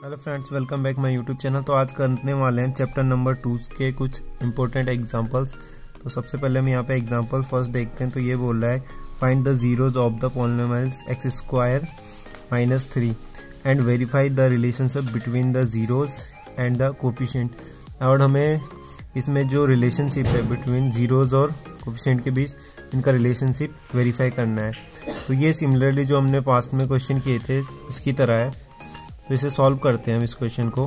Hello friends, welcome back my YouTube channel. तो आज करने वाले हैं चैप्टर नंबर 2 के कुछ इंपॉर्टेंट एग्जांपल्स। तो सबसे पहले हम यहाँ पे एग्जांपल फर्स्ट देखते हैं। तो ये बोल रहा है find the zeros of the polynomials x square minus 3 and verify the relationship between the zeros and the coefficient. और हमें इसमें जो रिलेशनशिप है बिटवीन जीरोज और कोफिशिएंट के बीच, इनका रिलेशनशिप वेरीफाई करना है। तो ये सिमिलरली जो हमने पास्ट में क्वेश्चन किए थे उसकी तरह है। तो इसे सॉल्व करते हैं हम इस क्वेश्चन को।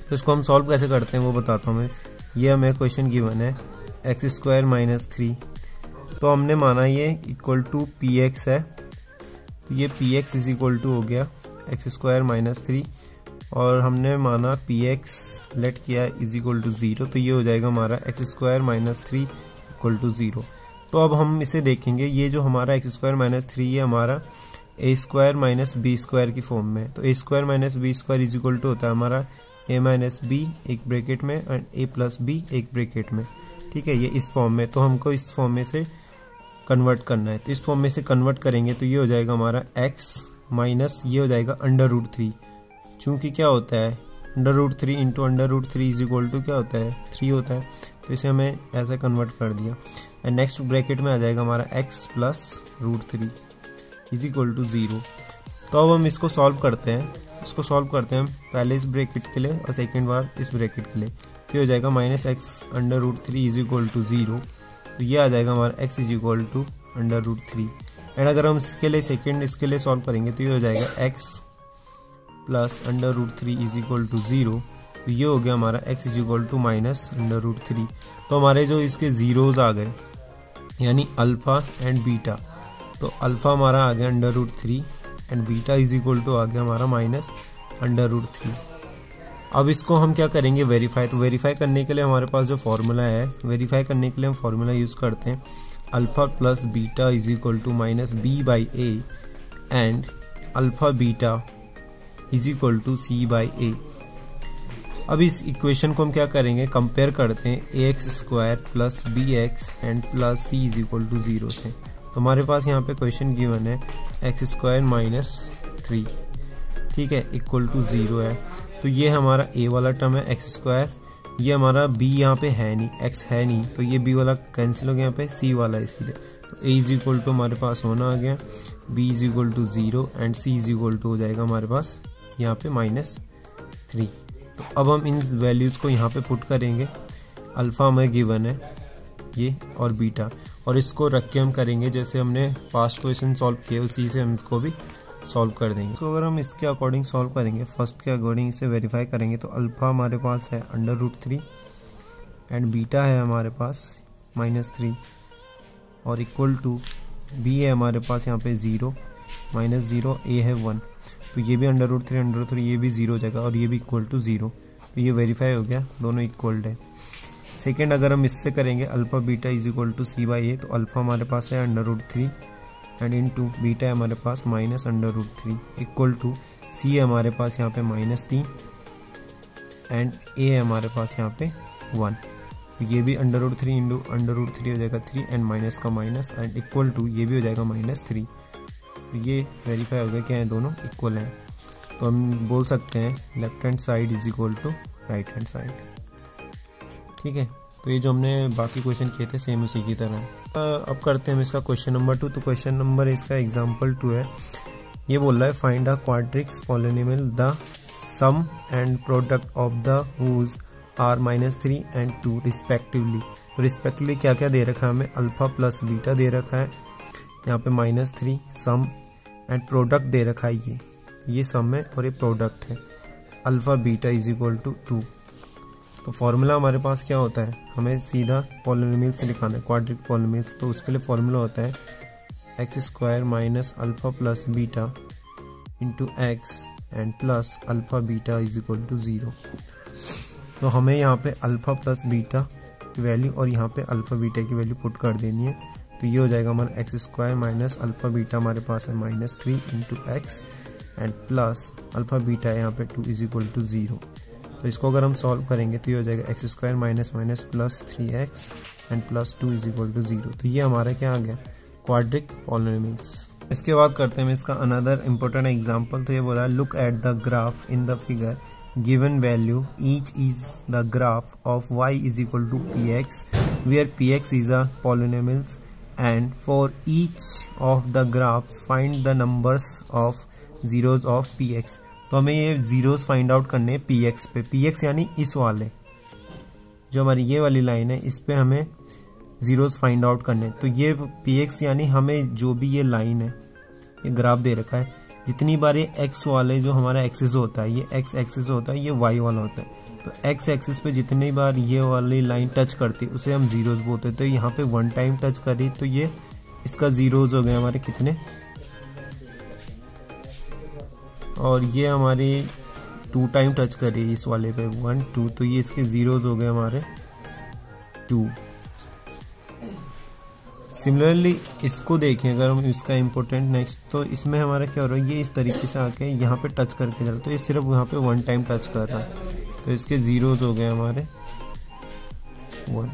तो इसको हम सॉल्व कैसे करते हैं वो बताता हूँ मैं। ये हमें क्वेश्चन गिवन है एक्स स्क्वायर माइनस 3। तो हमने माना ये इक्वल टू पी एक्स है। तो ये P X is equal to हो गया एक्स स्क्वायर माइनस 3 और हमने माना पी एक्स लेट किया इज इक्वल टू 0। तो ये हो जाएगा हमारा X square minus 3 equal to 0। तो अब हम इसे देखेंगे, ये जो हमारा एक्स स्क्वायर माइनस 3 ये हमारा A square minus B square की फॉर्म में। तो A square minus B square is equal to होता है हमारा ए माइनस बी एक ब्रैकेट में एंड ए प्लस बी एक ब्रैकेट में। ठीक है, ये इस फॉर्म में। तो हमको इस फॉर्म में से कन्वर्ट करना है। तो इस फॉर्म में से कन्वर्ट करेंगे तो ये हो जाएगा हमारा एक्स माइनस ये हो जाएगा अंडर रूट 3। चूँकि क्या होता है under root 3 into under root 3 is equal to क्या होता है 3 होता है। तो इसे हमें ऐसा कन्वर्ट कर दिया एंड नेक्स्ट ब्रैकेट में आ जाएगा हमारा X plus root 3 is equal to 0। तो अब हम इसको सॉल्व करते हैं। इसको सॉल्व करते हैं हम पहले इस ब्रैकेट के लिए और सेकेंड बार इस ब्रैकेट के लिए। तो ये हो जाएगा minus X under root 3 is equal to 0। तो ये आ जाएगा हमारा X is equal to under root 3। And अगर हम इसके लिए सेकेंड इसके लिए सॉल्व करेंगे तो ये हो जाएगा X plus under root 3 is equal to 0। तो ये हो गया हमारा X is equal to minus under root 3। तो हमारे जो इसके जीरोज आ गए यानी अल्फ़ा एंड बीटा। तो अल्फ़ा हमारा आ गया under root 3 and beta is equal to आ गया हमारा माइनस अंडर रूट 3। अब इसको हम क्या करेंगे वेरीफाई। तो वेरीफाई करने के लिए हमारे पास जो फॉर्मूला है, वेरीफाई करने के लिए हम फॉर्मूला यूज़ करते हैं alpha plus beta is equal to minus B by A and alpha beta is equal to C by A. अब इस इक्वेशन को हम क्या करेंगे कंपेयर करते हैं A X square plus B X and plus C is equal to 0 से। तो हमारे पास यहाँ पे क्वेश्चन गिवन है एक्स स्क्वायर माइनस 3, ठीक है, इक्वल टू 0 है। तो ये हमारा ए वाला टर्म है एक्स स्क्वायर, ये हमारा बी यहाँ पे है नहीं, एक्स है नहीं, तो ये बी वाला कैंसिल हो गया, यहाँ पे सी वाला है सीधे। तो ए इज इक्वल टू हमारे पास होना आ गया B is equal to 0 and C is equal to हो जाएगा हमारे पास यहाँ पे माइनस 3। तो अब हम इन वैल्यूज़ को यहाँ पे पुट करेंगे। अल्फ़ा हमें गिवन है ये और बीटा, और इसको रख के हम करेंगे जैसे हमने पास्ट क्वेश्चन सॉल्व किए उसी से हम इसको भी सॉल्व कर देंगे। तो अगर हम इसके अकॉर्डिंग सॉल्व करेंगे, फर्स्ट के अकॉर्डिंग इसे वेरीफाई करेंगे तो अल्फ़ा हमारे पास है अंडर रूट 3 एंड बीटा है हमारे पास माइनस 3 और इक्वल टू बी है हमारे पास यहाँ पे 0 माइनस 0 ए है 1। तो ये भी अंडर रूट 3 ये भी 0 हो जाएगा और ये भी इक्वल टू 0। तो ये वेरीफाई हो गया, दोनों इक्वल है। सेकेंड अगर हम इससे करेंगे alpha beta is equal to C by A. तो अल्फ़ा हमारे पास है under root 3 and into beta है हमारे पास minus under root 3 equal to C है हमारे पास यहाँ पे माइनस 3 एंड ए है हमारे पास यहाँ पे 1। तो ये भी under root 3 into under root 3 हो जाएगा 3 एंड माइनस का माइनस एंड इक्वल टू ये भी हो जाएगा माइनस 3। तो ये वेरीफाई हो गया क्या है दोनों इक्वल हैं। तो हम बोल सकते हैं left hand side is equal to right hand side. ठीक है, तो ये जो हमने बाकी क्वेश्चन किए थे सेम उसी की तरह। अब करते हैं हम इसका क्वेश्चन नंबर 2। तो क्वेश्चन नंबर इसका एग्जांपल 2 है। ये बोल रहा है find a quadratic polynomial the sum and product of the whose are minus 3 and 2 respectively. तो रिस्पेक्टिवली क्या क्या दे रखा है हमें, अल्फ़ा प्लस बीटा दे रखा है, यहाँ पे माइनस 3 सम एंड प्रोडक्ट दे रखा है, ये सम है और ये प्रोडक्ट है alpha beta is equal to 2। तो फॉर्मूला हमारे पास क्या होता है, हमें सीधा पॉलिनोमियल से लिखाना है क्वाड्रिक पॉलिनोमियल्स। तो उसके लिए फॉर्मूला होता है X square minus alpha plus beta into X and plus alpha beta is equal to 0। तो हमें यहाँ पे अल्फ़ा प्लस बीटा की वैल्यू और यहाँ पे अल्फ़ा बीटा की वैल्यू पुट कर देनी है। तो ये हो जाएगा हमारा X square minus alpha beta हमारे पास है minus 3 into X and plus alpha beta है यहाँ पे 2 इज इक्वल टू 0। तो इसको अगर हम सॉल्व करेंगे तो ये हो जाएगा X square minus minus plus 3x and plus 2 is equal to 0। तो ये हमारा क्या आ गया क्वाड्रिक पॉलिनोमियल्स। इसके बाद करते हैं इसका अनदर इम्पोर्टेंट एग्जांपल। तो ये बोला look at the graph in the figure given value each is the graph of y is equal to px where px is a polynomials and for each of the graphs find the numbers of zeros of px। तो हमें ये zeros find out करने हैं px पे, px यानी इस वाले जो हमारी ये वाली लाइन है इस पे हमें जीरोज फाइंड आउट करने। तो ये px यानी हमें जो भी ये लाइन है, ये ग्राफ दे रखा है, जितनी बार ये x वाले जो हमारा एक्सिस होता है, ये x एक्सिस होता है, ये y वाला होता है, तो x एक्सिस पे जितनी बार ये वाली लाइन टच करती है उसे हम जीरोज बोलते हैं। तो यहाँ पे 1 टाइम टच करी तो ये इसका जीरोज हो गए हमारे कितने, और ये हमारे 2 टाइम टच करी इस वाले पे 1 2, तो ये इसके जीरोज हो गए हमारे 2। सिमिलरली इसको देखें अगर हम इसका इम्पोर्टेंट नेक्स्ट, तो इसमें हमारा क्या हो रहा है, ये इस तरीके से आके यहाँ पे टच करके जा रहा है, तो ये सिर्फ यहाँ पे 1 टाइम टच कर रहा है, तो इसके जीरोज हो गए हमारे 1।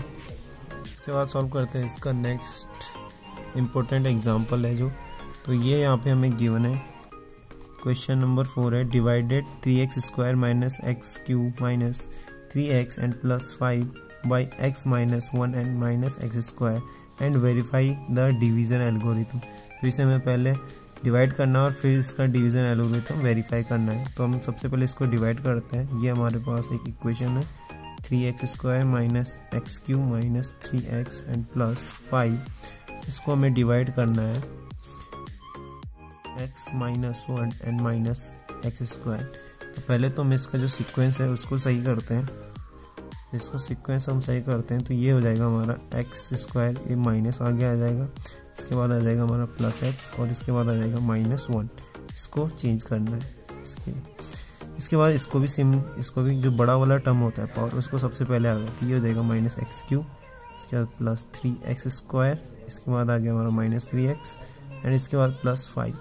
इसके बाद सॉल्व करते हैं इसका नेक्स्ट इम्पोर्टेंट एग्जांपल है जो, तो ये यहाँ पे हमें गिवन है क्वेश्चन नंबर 4 है divided 3x² minus x cube minus 3x and plus 5 by x minus 1 and minus x² and verify the division algorithm. तो इसे हमें पहले डिवाइड करना है और फिर इसका डिवीज़न एल्गोरिथम वेरीफाई करना है। तो हम सबसे पहले इसको डिवाइड करते हैं। ये हमारे पास एक इक्वेशन है 3x² minus x cube minus 3x and plus 5, इसको हमें डिवाइड करना है x minus 1 and minus x²। तो पहले तो हम इसका जो सीक्वेंस है उसको सही करते हैं, इसको सीक्वेंस हम सही करते हैं तो ये हो जाएगा हमारा x², ये माइनस आगे आ जाएगा, इसके बाद आ जाएगा हमारा प्लस x और इसके बाद आ जाएगा -1, इसको चेंज करना है इसके बाद इसको भी जो बड़ा वाला टर्म होता है पावर उसको सबसे पहले आ जाता है, ये हो जाएगा -x3, इसके बाद प्लस 3x², इसके बाद आ गया हमारा -3x एंड इसके बाद प्लस 5।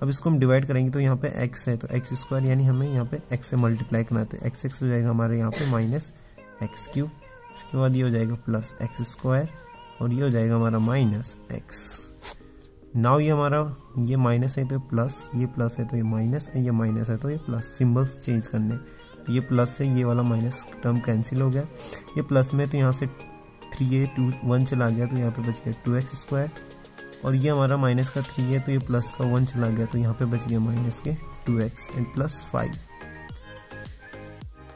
अब इसको हम डिवाइड करेंगे तो यहाँ पे x है तो x² यानी हमें यहाँ पे x से मल्टीप्लाई करना है, तो x हो जाएगा हमारे यहाँ पे -x3, इसके बाद ये हो जाएगा प्लस x² और ये हो जाएगा हमारा -x। नाउ ये हमारा ये माइनस है तो प्लस, ये प्लस है तो ये माइनस है, ये माइनस है तो ये प्लस, सिंबल्स चेंज करने। तो ये प्लस से ये वाला माइनस टर्म कैंसिल हो गया, ये प्लस में तो यहाँ से 3a 1 चला गया तो यहाँ पे बच गया 2x², और ये हमारा माइनस का 3 है तो ये प्लस का 1 चला गया तो यहाँ पे बच गया माइनस के 2x एंड प्लस 5।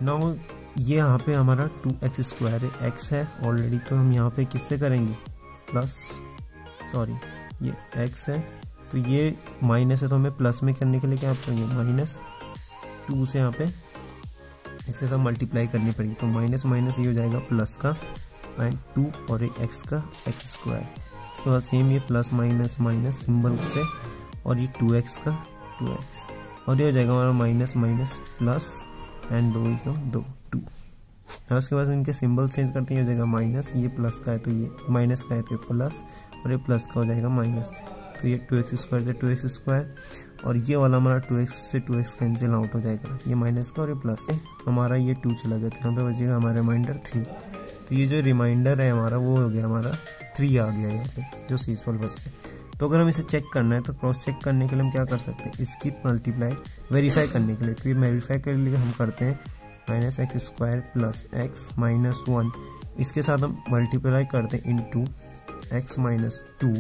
नाउ ये यहाँ पे हमारा 2x² है, x है ऑलरेडी, तो हम यहाँ पे किससे करेंगे ये x है तो ये माइनस है तो हमें प्लस में करने के लिए क्या करेंगे -2 से यहाँ पे इसके साथ मल्टीप्लाई करनी पड़ेगी, तो माइनस माइनस ये हो जाएगा प्लस का एंड 2 और एक x का x²। इसके बाद सेम ये प्लस माइनस माइनस सिंबल से और ये 2x का 2x और ये हो जाएगा हमारा माइनस माइनस प्लस एंड 2 2। उसके बाद इनके सिंबल चेंज करते हैं, हो जाएगा माइनस, ये प्लस का है तो ये माइनस का है तो ये प्लस और ये प्लस का हो जाएगा माइनस, तो ये 2x² से 2x² और ये वाला हमारा 2x से 2x कैंसिल आउट हो जाएगा, ये माइनस का और ये प्लस है हमारा ये 2 चला गया तो यहाँ पे बचेगा हमारा रिमाइंडर 3। तो ये जो रिमाइंडर है हमारा वो हो गया हमारा 3 आ गया यहाँ पे जो सीजफल बच गया। तो अगर हम इसे चेक करना है तो क्रॉस चेक करने के लिए हम क्या कर सकते हैं, इसकी मल्टीप्लाई वेरीफाई करने के लिए, तो ये वेरीफाई के लिए हम करते हैं -x² प्लस x माइनस 1, इसके साथ हम मल्टीप्लाई करते हैं into x minus 2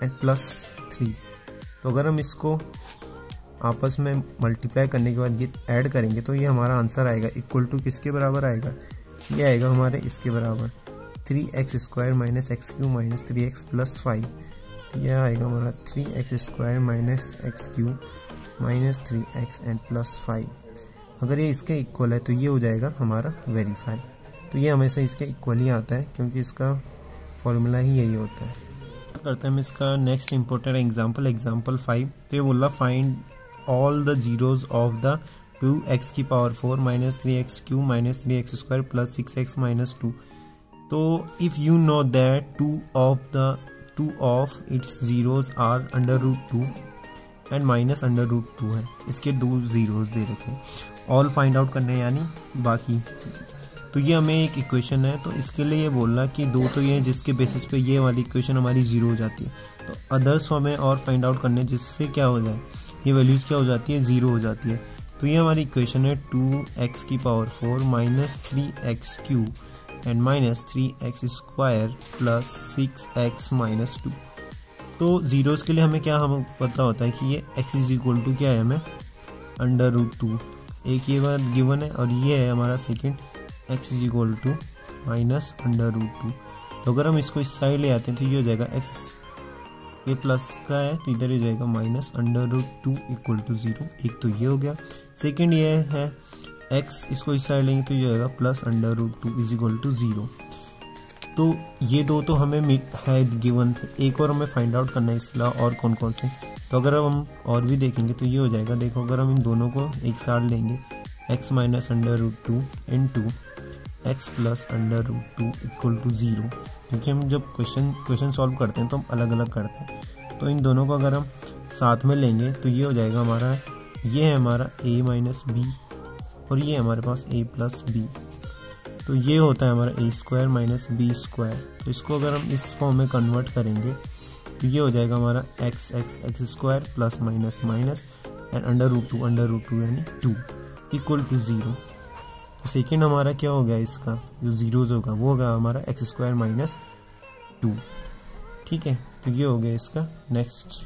and plus 3। तो अगर हम इसको आपस में मल्टीप्लाई करने के बाद ये ऐड करेंगे तो ये हमारा आंसर आएगा इक्वल टू किसके बराबर आएगा, ये आएगा हमारे इसके बराबर 3x² minus x³ minus 3x plus 5। तो यह आएगा हमारा 3x² minus x³ minus 3x and plus 5। अगर ये इसके इक्वल है तो ये हो जाएगा हमारा वेरीफाई। तो ये हमेशा इसके इक्वल ही आता है क्योंकि इसका फॉर्मूला ही यही होता है। करते हैं हम इसका नेक्स्ट इंपॉर्टेंट एग्जांपल 5। तो ये बोला find all the zeros of the 2x⁴ minus 3x³ minus 3x² plus 6x minus 2। तो if you know that two of its zeros are √2 and minus √2 है, इसके 2 जीरोज दे रखे हैं। ऑल फाइंड आउट करने यानी बाकी तो ये हमें एक इक्वेशन है, तो इसके लिए ये बोल रहा कि दो तो ये है जिसके बेसिस पे ये वाली इक्वेशन हमारी ज़ीरो हो जाती है। तो अदर्स हमें और फाइंड आउट करने जिससे क्या हो जाए, ये वैल्यूज़ क्या हो जाती है, ज़ीरो हो जाती है। तो ये हमारी इक्वेशन है 2x⁴ minus 3x³ and minus 3x² plus 6x minus 2। तो ज़ीरोज़ के लिए हमें क्या हमें पता होता है कि ये x इज इक्वल टू क्या है, हमें √2 एक ये बार गिवन है, और ये है हमारा second x is equal to minus √2। तो अगर हम इसको इस साइड ले आते हैं तो ये हो जाएगा x, ये प्लस का है तो इधर हो जाएगा माइनस √2 इक्वल टू 0। एक तो ये हो गया। सेकंड ये है x, इसको इस साइड लेंगे तो ये हो जाएगा प्लस √2 इज इक्वल टू 0। तो ये दो तो हमें है गिवन थे, एक और हमें फाइंड आउट करना है इसके अलावा और कौन कौन से। तो अगर हम और भी देखेंगे तो ये हो जाएगा, देखो अगर हम इन दोनों को एक साथ लेंगे x minus √2 into x plus √2 equal to 0, क्योंकि हम जब क्वेश्चन सॉल्व करते हैं तो हम अलग अलग करते हैं। तो इन दोनों को अगर हम साथ में लेंगे तो ये हो जाएगा हमारा, ये है हमारा a माइनस बी और ये हमारे पास a प्लस बी। तो ये होता है हमारा a² माइनस b²। तो इसको अगर हम इस फॉर्म में कन्वर्ट करेंगे तो ये हो जाएगा हमारा x² plus minus minus and √2 यानी 2 इक्वल टू 0। तो सेकेंड हमारा क्या हो गया, इसका जो ज़ीरोज़ होगा वो होगा हमारा x² माइनस 2। ठीक है, तो ये हो गया इसका नेक्स्ट